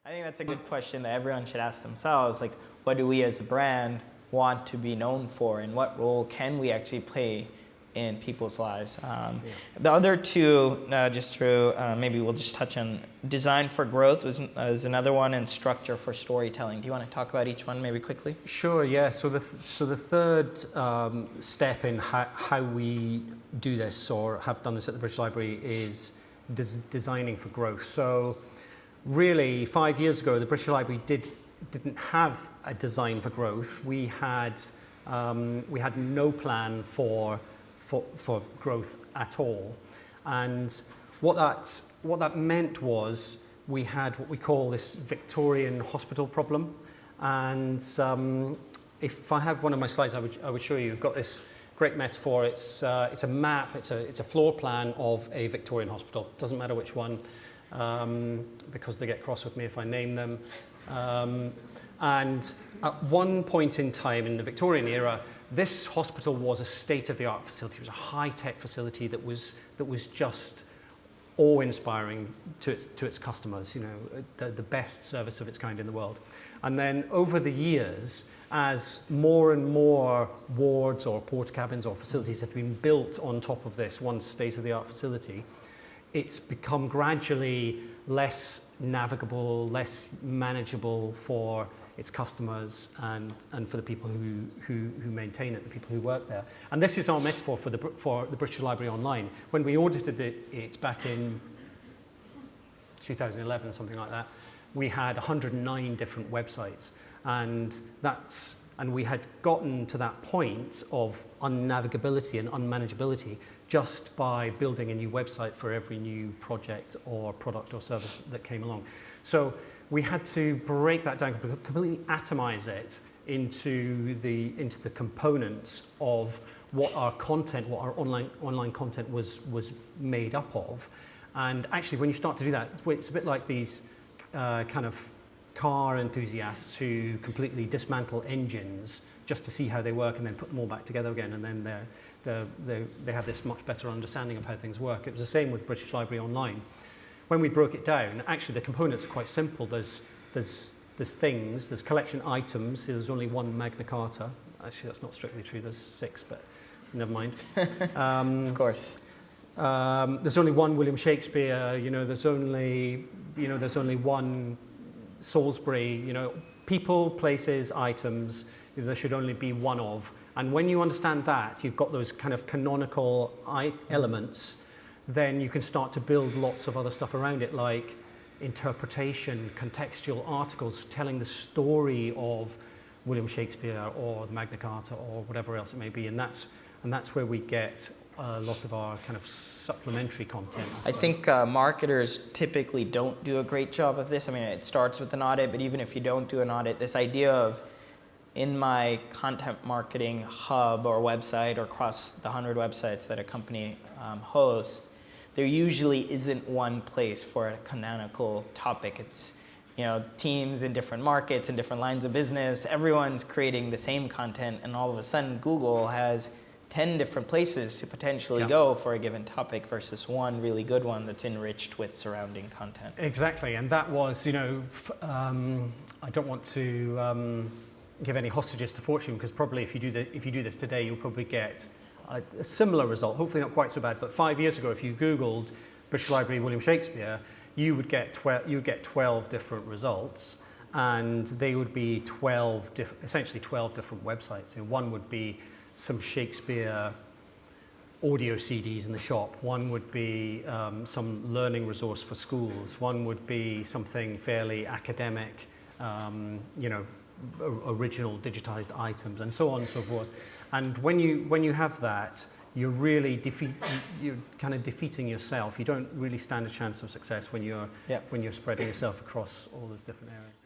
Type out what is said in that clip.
I think that's a good question that everyone should ask themselves. Like, what do we as a brand want to be known for, and what role can we actually play in people's lives? The other two, maybe we'll just touch on. Design for growth was another one, and structure for storytelling. Do you want to talk about each one maybe quickly? Sure, yeah. So the third step in how we do this or have done this at the British Library is designing for growth. So really, 5 years ago, the British Library didn't have a design for growth. We had no plan for growth at all, and what that meant was we had what we call this Victorian hospital problem. And if I had one of my slides, I would show you. We've got this great metaphor. It's a map. It's a floor plan of a Victorian hospital. Doesn't matter which one, because they get cross with me if I name them. And at one point in time in the Victorian era, this hospital was a state-of-the-art facility. It was a high-tech facility that was just awe-inspiring to its customers. You know, the best service of its kind in the world. And then over the years, as more and more wards or port cabins or facilities have been built on top of this one state-of-the-art facility, it's become gradually less navigable, less manageable for its customers and for the people who maintain it, the people who work there. And this is our metaphor for the British Library Online. When we audited it back in 2011, something like that, we had 109 different websites, and we had gotten to that point of unnavigability and unmanageability just by building a new website for every new project or product or service that came along. So we had to break that down, completely atomize it into the components of what our content, what our online content was made up of. And actually, when you start to do that, it's a bit like these kind of car enthusiasts who completely dismantle engines just to see how they work and then put them all back together again, and then they have this much better understanding of how things work. It was the same with British Library Online. When we broke it down, actually the components are quite simple. There's things, there's collection items. There's only one Magna Carta. Actually, that's not strictly true. There's 6, but never mind. Of course. There's only one William Shakespeare. You know, there's only one Salisbury. You know, people, places, items. There should only be one of. And when you understand that, you've got those kind of canonical elements. Then you can start to build lots of other stuff around it, like interpretation, contextual articles telling the story of William Shakespeare or the Magna Carta or whatever else it may be, and that's where we get a lot of our kind of supplementary content. I think marketers typically don't do a great job of this. I mean, it starts with an audit, but even if you don't do an audit, this idea of in my content marketing hub or website or across the 100 websites that a company hosts, there usually isn't one place for a canonical topic. It's, you know, teams in different markets and different lines of business. Everyone's creating the same content, and all of a sudden Google has 10 different places to potentially go for a given topic versus one really good one that's enriched with surrounding content. Exactly, and that was, you know, I don't want to give any hostages to fortune, because probably if you do this today, you'll probably get a similar result, hopefully not quite so bad. But 5 years ago, if you Googled British Library William Shakespeare, you would get 12 different results, and they would be essentially 12 different websites. You know, one would be some Shakespeare audio CDs in the shop. One would be some learning resource for schools. One would be something fairly academic, you know, original digitized items, and so on and so forth. And when you have that, you're kind of defeating yourself. You don't really stand a chance of success when you're spreading yourself across all those different areas.